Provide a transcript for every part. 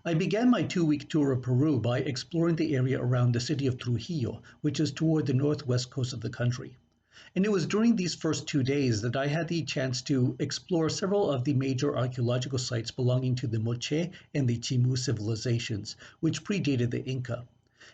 I began my 2 week tour of Peru by exploring the area around the city of Trujillo, which is toward the northwest coast of the country. And it was during these first 2 days that I had the chance to explore several of the major archaeological sites belonging to the Moché and the Chimu civilizations, which predated the Inca.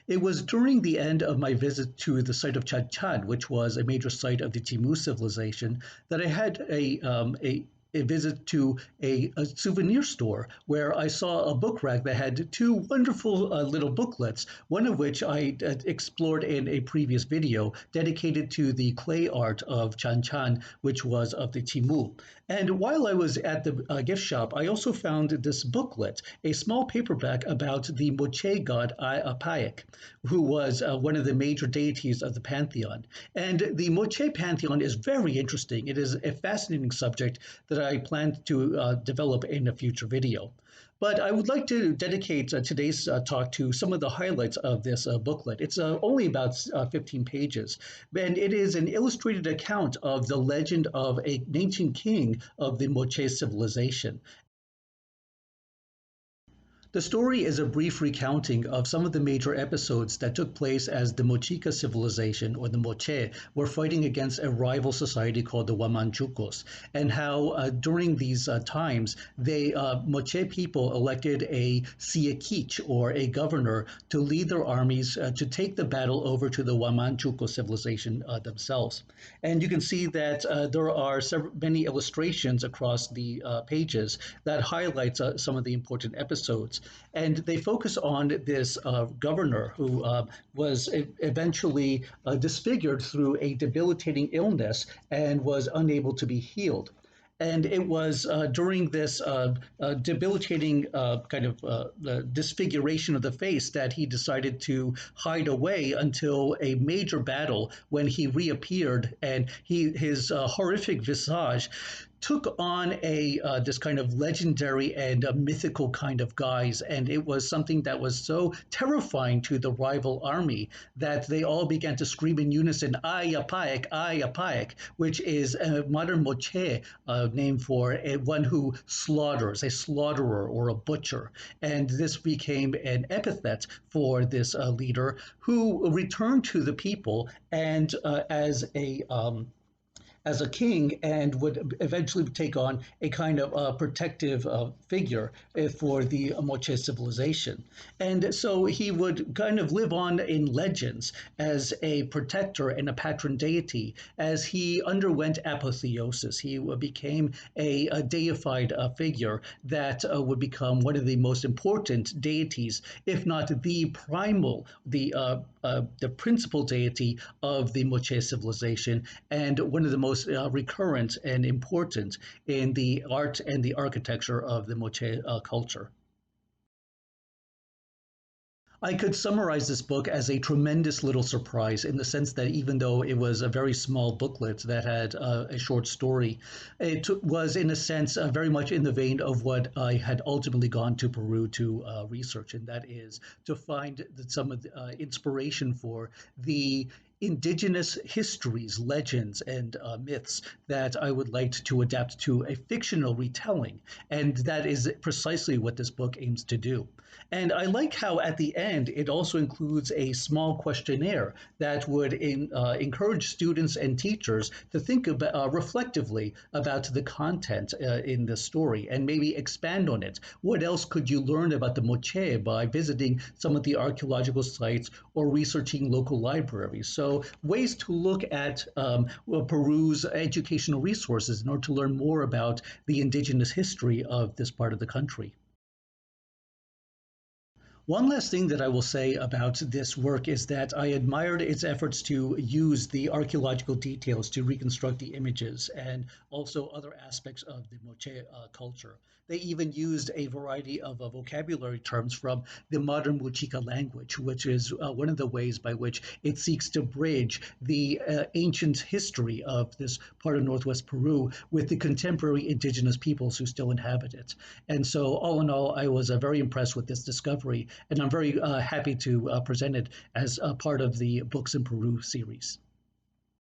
It was during the end of my visit to the site of Chan, which was a major site of the Chimu civilization, that I had a visit to a souvenir store where I saw a book rack that had two wonderful little booklets, one of which I explored in a previous video dedicated to the clay art of Chan, which was of the Chimu. And while I was at the gift shop, I also found this booklet, a small paperback about the Moché god Apaec, who was one of the major deities of the pantheon. And the Moché pantheon is very interesting. It is a fascinating subject that I plan to develop in a future video. But I would like to dedicate today's talk to some of the highlights of this booklet. It's only about 15 pages, and it is an illustrated account of the legend of an ancient king of the Moché civilization. The story is a brief recounting of some of the major episodes that took place as the Mochica civilization, or the Moché, were fighting against a rival society called the Huamanchucos, and how during these times, Moché people elected a S.A.C, or a governor, to lead their armies to take the battle over to the Huamanchuco civilization themselves. And you can see that there are many illustrations across the pages that highlights some of the important episodes. And they focus on this governor who was eventually disfigured through a debilitating illness and was unable to be healed. And it was during this debilitating disfiguration of the face that he decided to hide away until a major battle, when he reappeared, and his horrific visage took on this kind of legendary and mythical kind of guise. And it was something that was so terrifying to the rival army that they all began to scream in unison, "Ay, Apaec, ay, Apaec," which is a modern Moché name for one who slaughters, a slaughterer or a butcher. And this became an epithet for this leader, who returned to the people and as a king, and would eventually take on a kind of protective figure for the Moché civilization. And so he would kind of live on in legends as a protector and a patron deity. As he underwent apotheosis, he became a deified figure that would become one of the most important deities, if not the primal, the principal deity of the Moché civilization, and one of the most recurrent and important in the art and the architecture of the Moché culture. I could summarize this book as a tremendous little surprise, in the sense that even though it was a very small booklet that had a short story, it was in a sense very much in the vein of what I had ultimately gone to Peru to research, and that is to find some of the inspiration for the indigenous histories, legends, and myths that I would like to adapt to a fictional retelling. And that is precisely what this book aims to do. And I like how at the end it also includes a small questionnaire that would encourage students and teachers to think about, reflectively about the content in the story, and maybe expand on it. What else could you learn about the Moché by visiting some of the archaeological sites or researching local libraries? So ways to look at Peru's educational resources in order to learn more about the indigenous history of this part of the country. One last thing that I will say about this work is that I admired its efforts to use the archaeological details to reconstruct the images, and also other aspects of the Moché culture. They even used a variety of vocabulary terms from the modern Mochica language, which is one of the ways by which it seeks to bridge the ancient history of this part of northwest Peru with the contemporary indigenous peoples who still inhabit it. And so all in all, I was very impressed with this discovery, and I'm very happy to present it as a part of the Books in Peru series.